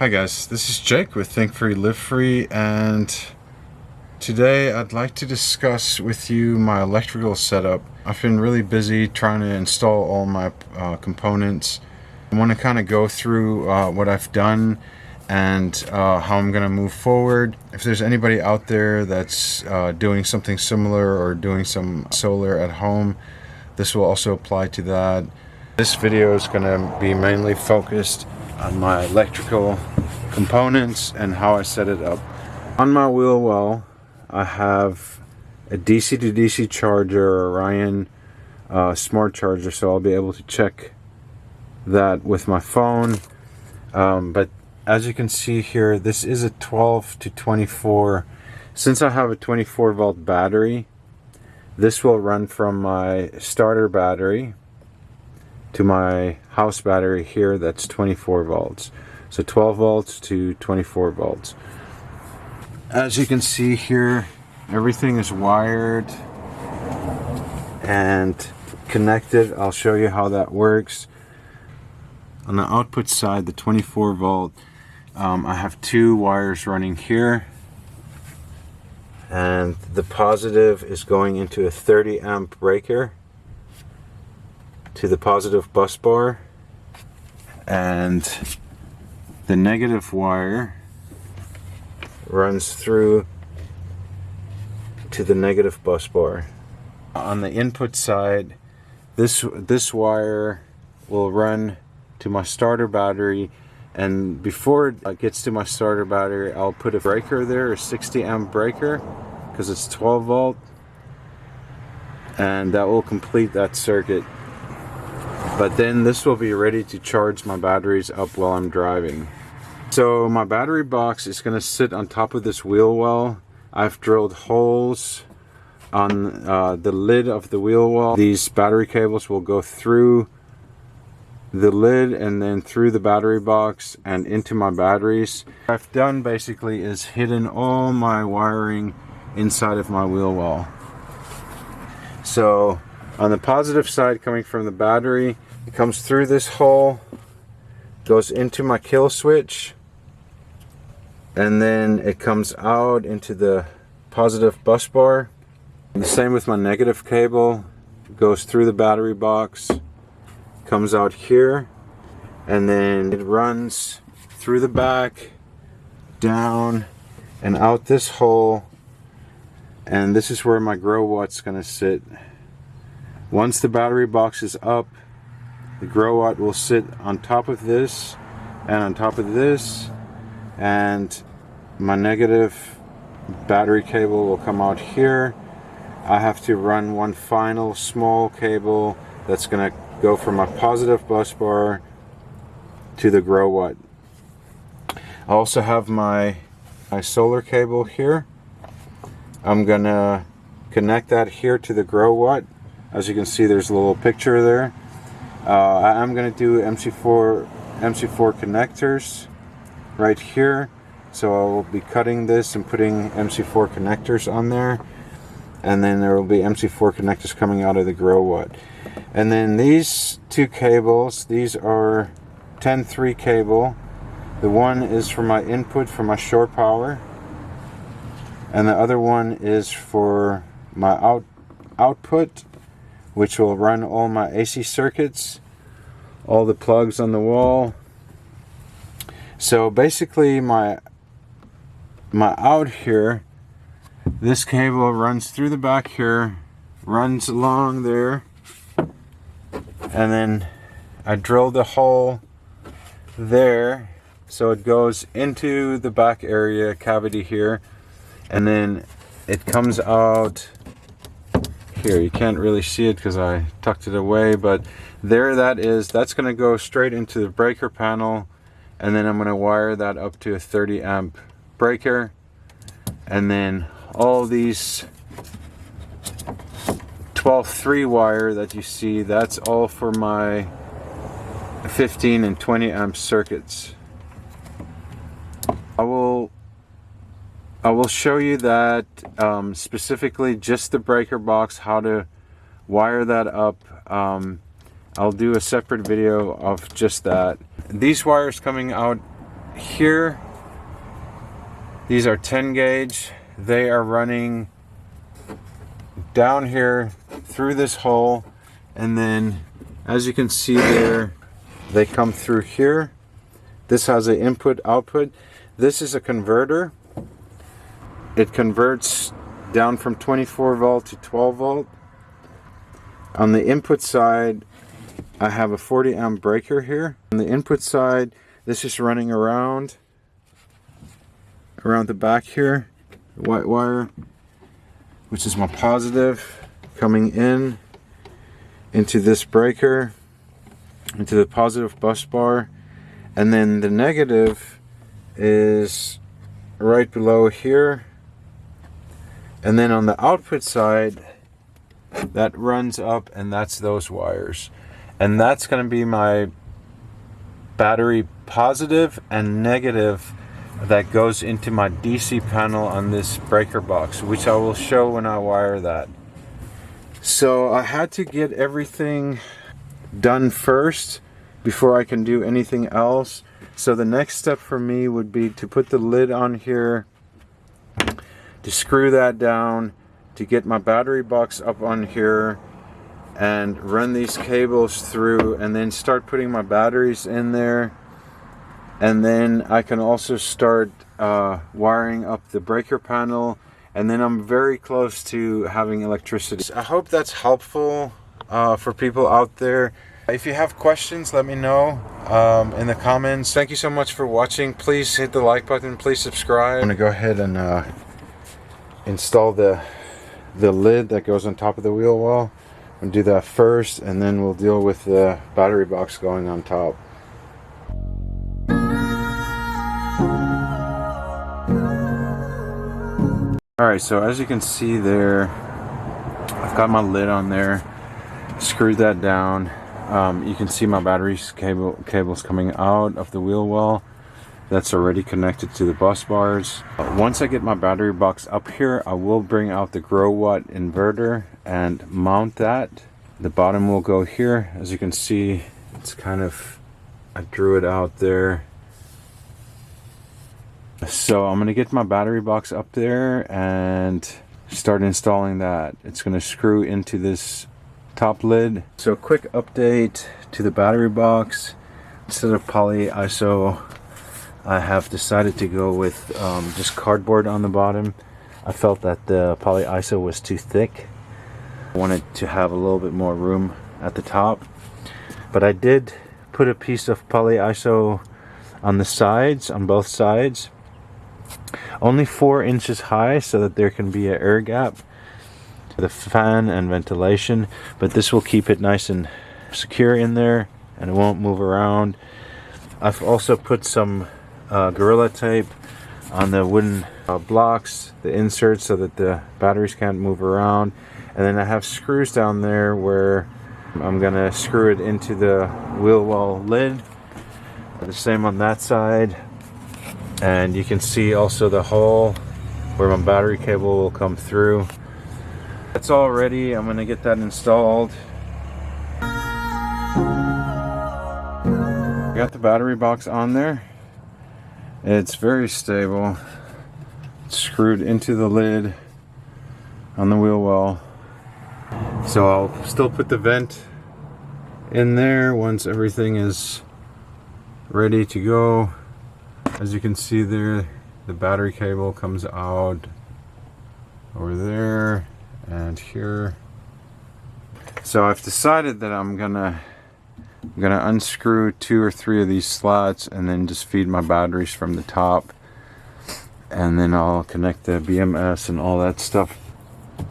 Hi guys, this is Jake with Think Free Live Free, and today I'd like to discuss with you my electrical setup. I've been really busy trying to install all my components. I want to kind of go through what I've done and how I'm going to move forward. If there's anybody out there that's doing something similar or doing some solar at home, this will also apply to that. This video is going to be mainly focused on my electrical components and how I set it up. On my wheel well, I have a DC to DC charger, Orion smart charger, so I'll be able to check that with my phone. But as you can see here, this is a 12 to 24. Since I have a 24 volt battery, this will run from my starter battery to my house battery here, that's 24 volts. So 12 volts to 24 volts. As you can see here, everything is wired and connected. I'll show you how that works. On the output side, the 24 volt, I have two wires running here, and the positive is going into a 30 amp breaker to the positive bus bar, and the negative wire runs through to the negative bus bar. On the input side, this wire will run to my starter battery, and before it gets to my starter battery, I'll put a breaker there, a 60 amp breaker, because it's 12 volt, and that will complete that circuit. But then this will be ready to charge my batteries up while I'm driving. So my battery box is going to sit on top of this wheel well. I've drilled holes on the lid of the wheel well. These battery cables will go through the lid and then through the battery box and into my batteries. What I've done basically is hidden all my wiring inside of my wheel well. So on the positive side, coming from the battery, it comes through this hole, goes into my kill switch, and then it comes out into the positive bus bar. And the same with my negative cable, it goes through the battery box, comes out here, and then it runs through the back, down, and out this hole, and this is where my Growatt's gonna sit. Once the battery box is up, the Growatt will sit on top of this and on top of this, and my negative battery cable will come out here. I have to run one final small cable that's going to go from my positive bus bar to the Growatt. I also have my solar cable here. I'm going to connect that here to the Growatt. As you can see, there's a little picture there. I'm going to do MC4 connectors right here. So I will be cutting this and putting MC4 connectors on there. And then there will be MC4 connectors coming out of the Growatt. And then these two cables, these are 10-3 cable. The one is for my input for my shore power, and the other one is for my output, which will run all my AC circuits, all the plugs on the wall. So basically my out here, this cable runs through the back here, runs along there, and then I drilled a hole there so it goes into the back area cavity here, and then it comes out here. You can't really see it because I tucked it away, but there that is. That's going to go straight into the breaker panel, and then I'm going to wire that up to a 30 amp breaker, and then all these 12-3 wire that you see, that's all for my 15 and 20 amp circuits. I will show you that specifically just the breaker box, how to wire that up. I'll do a separate video of just that. These wires coming out here, these are 10 gauge. They are running down here through this hole, and then as you can see there, they come through here. This has an input output. This is a converter. It converts down from 24 volt to 12 volt. On the input side, I have a 40 amp breaker here. On the input side, this is running around the back here, white wire, which is my positive, coming in into this breaker, into the positive bus bar, and then the negative is right below here. And then on the output side, that runs up, and that's those wires, and that's going to be my battery positive and negative that goes into my DC panel on this breaker box, which I will show when I wire that. So I had to get everything done first before I can do anything else. So the next step for me would be to put the lid on here, to screw that down, to get my battery box up on here, and run these cables through, and then start putting my batteries in there. And then I can also start wiring up the breaker panel, and then I'm very close to having electricity. I hope that's helpful for people out there. If you have questions, let me know in the comments. Thank you so much for watching. Please hit the like button, please subscribe. I'm gonna go ahead and install the lid that goes on top of the wheel well. I'm gonna do that first, and then we'll deal with the battery box going on top. Alright, so as you can see there, I've got my lid on there, screwed that down. You can see my batteries cables coming out of the wheel well. That's already connected to the bus bars. Once I get my battery box up here, I will bring out the Growatt inverter and mount that. The bottom will go here. As you can see, it's kind of, I drew it out there. So I'm gonna get my battery box up there and start installing that. It's gonna screw into this top lid. So quick update to the battery box. Instead of poly ISO, I have decided to go with just cardboard on the bottom. I felt that the poly ISO was too thick. I wanted to have a little bit more room at the top. But I did put a piece of poly ISO on the sides, on both sides. Only 4 inches high, so that there can be an air gap for the fan and ventilation, but this will keep it nice and secure in there and it won't move around. I've also put some Gorilla tape on the wooden blocks, the inserts, so that the batteries can't move around. And then I have screws down there where I'm gonna screw it into the wheel well lid. The same on that side. And you can see also the hole where my battery cable will come through. That's all ready. I'm gonna get that installed. Got the battery box on there. It's very stable. It's screwed into the lid on the wheel well. So I'll still put the vent in there once everything is ready to go. As you can see there, the battery cable comes out over there and here. So I've decided that I'm gonna unscrew 2 or 3 of these slots and then just feed my batteries from the top, and then I'll connect the BMS and all that stuff.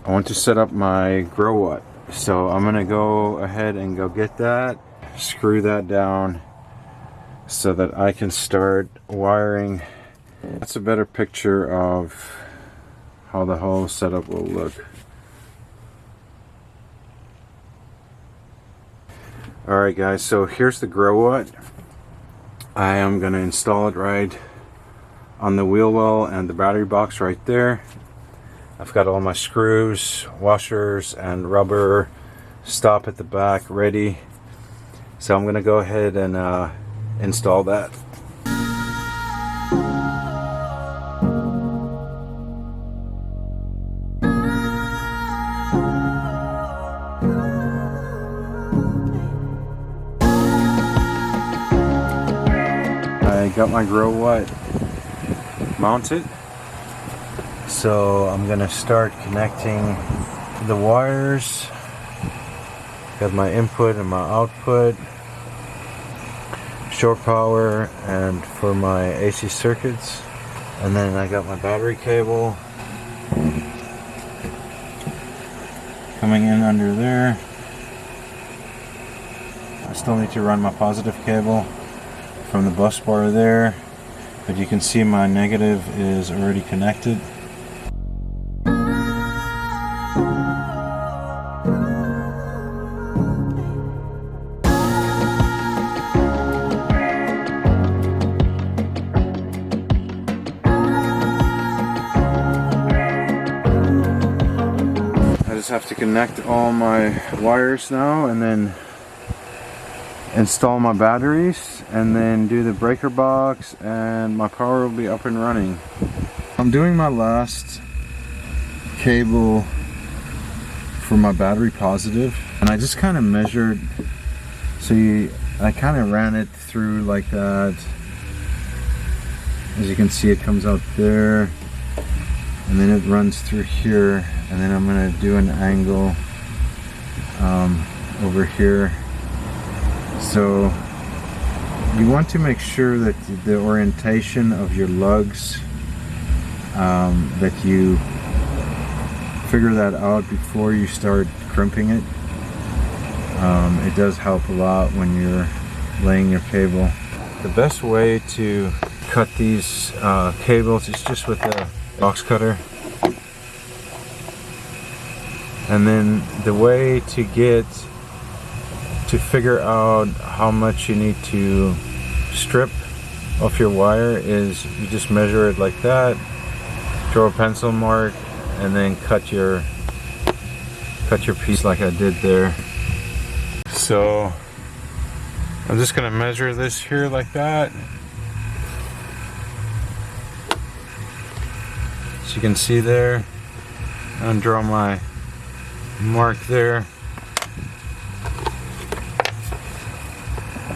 I want to set up my Growatt, so I'm gonna go ahead and go get that, screw that down so that I can start wiring. That's a better picture of how the whole setup will look. Alright guys, so here's the Growatt. I am going to install it right on the wheel well and the battery box right there. I've got all my screws, washers, and rubber stop at the back ready. So I'm going to go ahead and install that. got my Growatt mounted. So I'm gonna start connecting the wires. Got my input and my output, shore power, and for my AC circuits. And then I got my battery cable coming in under there. I still need to run my positive cable from the bus bar there, but you can see my negative is already connected. Have to connect all my wires now and then install my batteries and then do the breaker box, and my power will be up and running. I'm doing my last cable for my battery positive, and I just kind of measured, so I kind of ran it through like that. As you can see, it comes out there and then it runs through here, and then I'm going to do an angle over here. So you want to make sure that the orientation of your lugs, that you figure that out before you start crimping it. It does help a lot when you're laying your cable. The best way to cut these cables is just with a box cutter. And then the way to figure out how much you need to strip off your wire is you just measure it like that, draw a pencil mark, and then cut your piece like I did there. So I'm just gonna measure this here like that. As you can see there, and draw my mark there,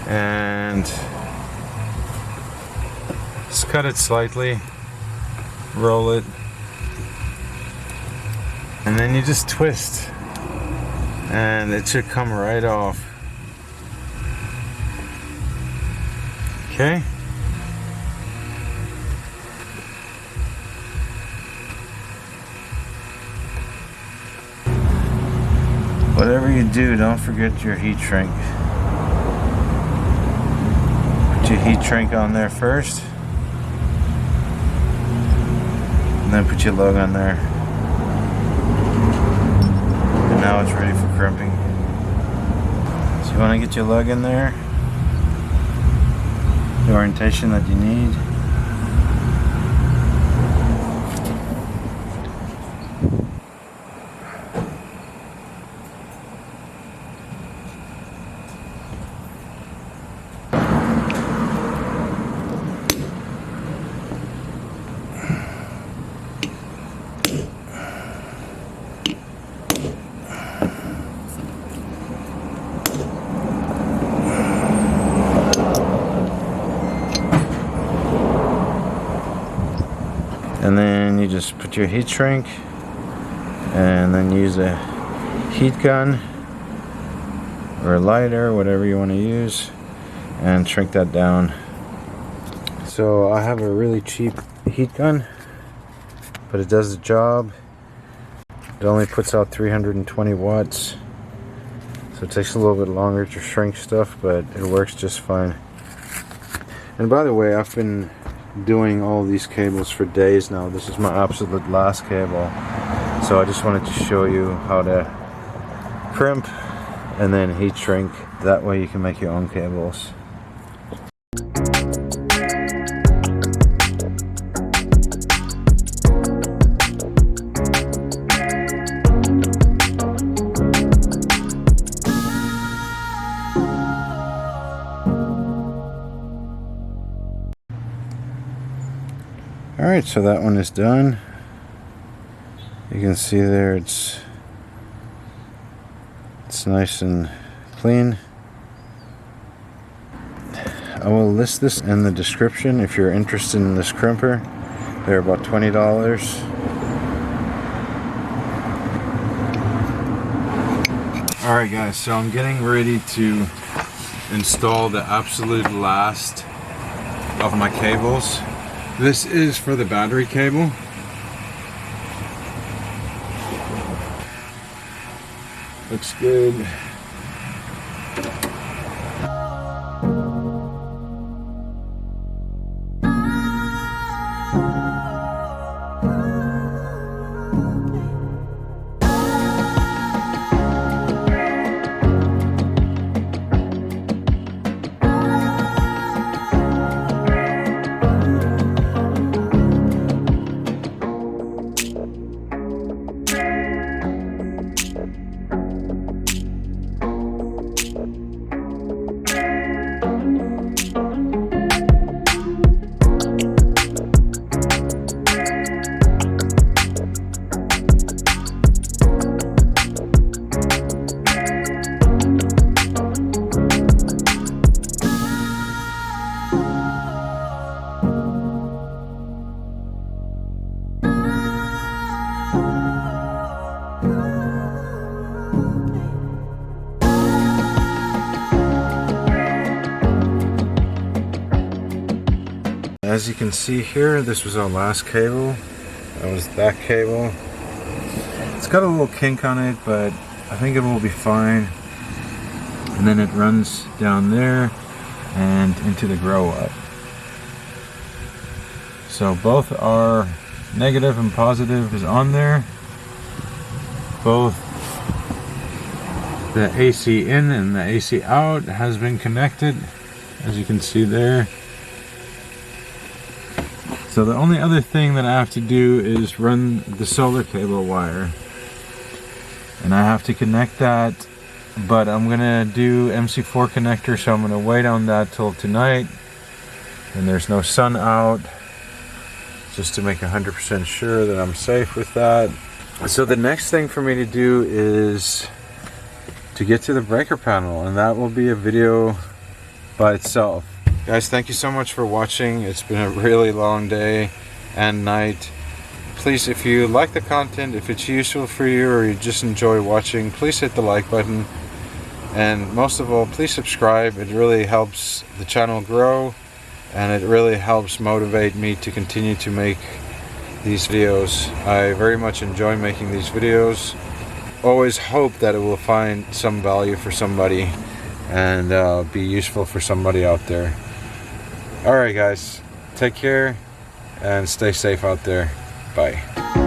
and just cut it slightly, roll it, and then you just twist and it should come right off. Okay. Whatever you do, don't forget your heat shrink. Put your heat shrink on there first, and then put your lug on there. And now it's ready for crimping. So you want to get your lug in there, the orientation that you need. And then you just put your heat shrink and then use a heat gun or a lighter, whatever you want to use, and shrink that down. So I have a really cheap heat gun, but it does the job. It only puts out 320 watts, so it takes a little bit longer to shrink stuff, but it works just fine. And by the way, I've been doing all these cables for days now. This is my absolute last cable, so I just wanted to show you how to crimp and then heat shrink. That way you can make your own cables. Alright, so that one is done. You can see there it's nice and clean. I will list this in the description if you're interested in this crimper. They're about $20. Alright guys, so I'm getting ready to install the absolute last of my cables. This is for the battery cable. Looks good. As you can see here, this was our last cable. That was that cable. It's got a little kink on it, but I think it will be fine. And then it runs down there and into the Growatt. So both are negative and positive is on there. Both the AC in and the AC out has been connected, as you can see there. So the only other thing that I have to do is run the solar cable wire. And I have to connect that, but I'm gonna do MC4 connector, so I'm gonna wait on that till tonight. And there's no sun out, just to make 100% sure that I'm safe with that. So the next thing for me to do is to get to the breaker panel, and that will be a video by itself. Guys, thank you so much for watching. It's been a really long day and night. Please, if you like the content, if it's useful for you or you just enjoy watching, please hit the like button. And most of all, please subscribe. It really helps the channel grow, and it really helps motivate me to continue to make these videos. I very much enjoy making these videos. Always hope that it will find some value for somebody and be useful for somebody out there. Alright guys, take care and stay safe out there. Bye.